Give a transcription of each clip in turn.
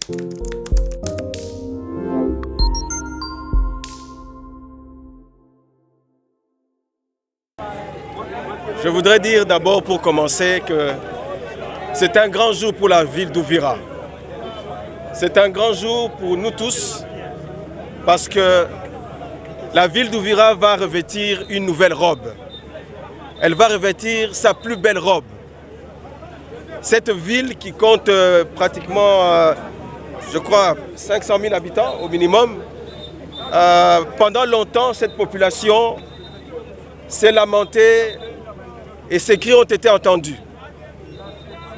Je voudrais dire d'abord pour commencer que c'est un grand jour pour la ville d'Ouvira. C'est un grand jour pour nous tous parce que la ville d'Ouvira va revêtir une nouvelle robe. Elle va revêtir sa plus belle robe. Cette ville qui compte pratiquement, je crois, 500 000 habitants au minimum, pendant longtemps, cette population s'est lamentée et ses cris ont été entendus.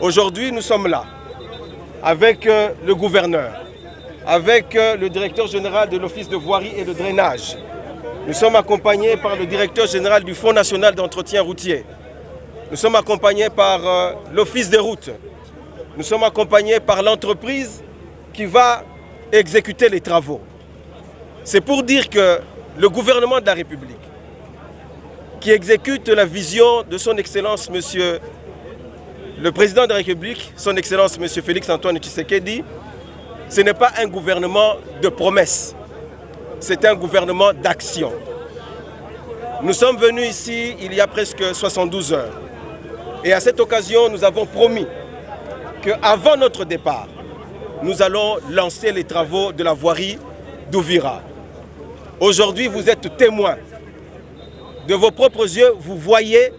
Aujourd'hui, nous sommes là, avec le gouverneur, avec le directeur général de l'Office de voirie et de drainage. Nous sommes accompagnés par le directeur général du Fonds national d'entretien routier. Nous sommes accompagnés par l'Office des routes. Nous sommes accompagnés par l'entreprise qui va exécuter les travaux. C'est pour dire que le gouvernement de la République, qui exécute la vision de son Excellence, Monsieur le Président de la République, son Excellence, Monsieur Félix Antoine Tshisekedi, ce n'est pas un gouvernement de promesses, c'est un gouvernement d'action. Nous sommes venus ici il y a presque 72 heures. Et à cette occasion, nous avons promis qu'avant notre départ, nous allons lancer les travaux de la voirie d'Ouvira. Aujourd'hui, vous êtes témoins. De vos propres yeux, vous voyez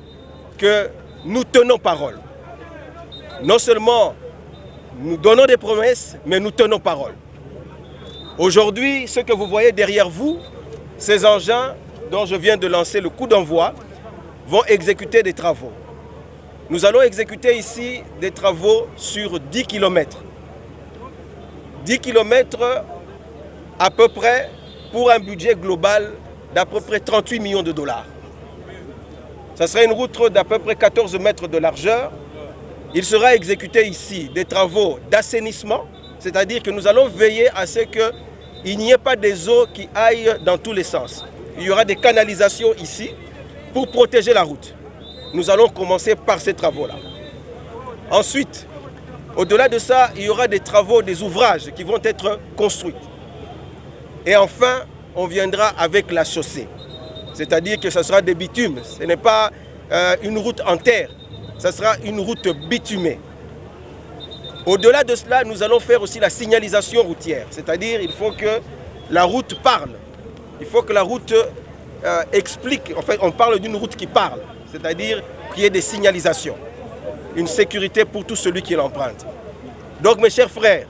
que nous tenons parole. Non seulement nous donnons des promesses, mais nous tenons parole. Aujourd'hui, ce que vous voyez derrière vous, ces engins dont je viens de lancer le coup d'envoi, vont exécuter des travaux. Nous allons exécuter ici des travaux sur 10 km. 10 km à peu près pour un budget global d'à peu près 38 millions de dollars. Ça serait une route d'à peu près 14 mètres de largeur. Il sera exécuté ici des travaux d'assainissement, c'est-à-dire que nous allons veiller à ce qu'il n'y ait pas des eaux qui aillent dans tous les sens. Il y aura des canalisations ici pour protéger la route. Nous allons commencer par ces travaux-là. Ensuite, au-delà de ça, il y aura des travaux, des ouvrages qui vont être construits. Et enfin, on viendra avec la chaussée. C'est-à-dire que ce sera des bitumes. Ce n'est pas une route en terre, ce sera une route bitumée. Au-delà de cela, nous allons faire aussi la signalisation routière. C'est-à-dire qu'il faut que la route parle. Il faut que la route explique. En fait, on parle d'une route qui parle. C'est-à-dire qu'il y ait des signalisations. Une sécurité pour tout celui qui l'emprunte. Donc mes chers frères,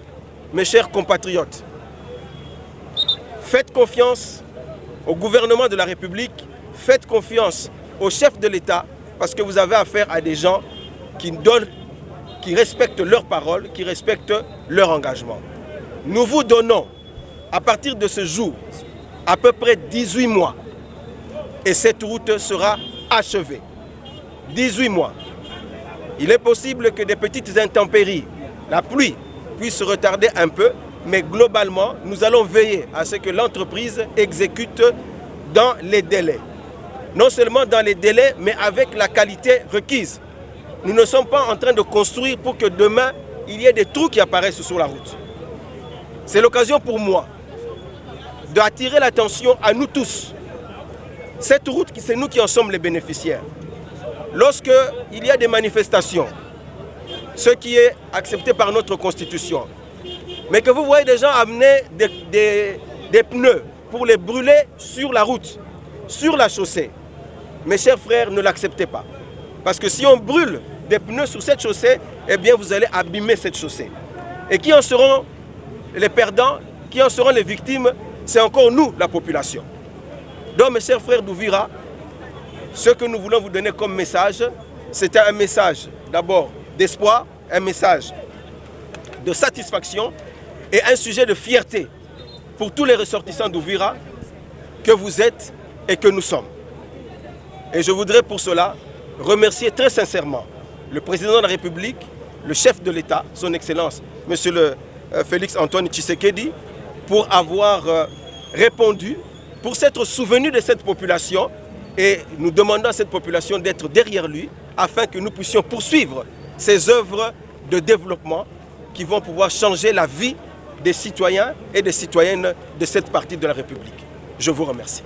mes chers compatriotes, faites confiance au gouvernement de la République, faites confiance au chef de l'État, parce que vous avez affaire à des gens qui donnent, qui respectent leurs paroles, qui respectent leur engagement. Nous vous donnons, à partir de ce jour, à peu près 18 mois, et cette route sera achevée. 18 mois. Il est possible que des petites intempéries, la pluie, puisse retarder un peu, mais globalement, nous allons veiller à ce que l'entreprise exécute dans les délais. Non seulement dans les délais, mais avec la qualité requise. Nous ne sommes pas en train de construire pour que demain, il y ait des trous qui apparaissent sur la route. C'est l'occasion pour moi d'attirer l'attention à nous tous. Cette route, c'est nous qui en sommes les bénéficiaires. Lorsqu'il y a des manifestations, ce qui est accepté par notre Constitution, mais que vous voyez des gens amener des pneus pour les brûler sur la route, sur la chaussée, mes chers frères, ne l'acceptez pas. Parce que si on brûle des pneus sur cette chaussée, eh bien vous allez abîmer cette chaussée. Et qui en seront les perdants, qui en seront les victimes, c'est encore nous, la population. Donc mes chers frères d'Ouvira, ce que nous voulons vous donner comme message, c'était un message d'abord d'espoir, un message de satisfaction et un sujet de fierté pour tous les ressortissants d'Ouvira que vous êtes et que nous sommes. Et je voudrais pour cela remercier très sincèrement le président de la République, le chef de l'État, son Excellence, Monsieur le Félix Antoine Tshisekedi, pour avoir répondu, pour s'être souvenu de cette population. Et nous demandons à cette population d'être derrière lui afin que nous puissions poursuivre ces œuvres de développement qui vont pouvoir changer la vie des citoyens et des citoyennes de cette partie de la République. Je vous remercie.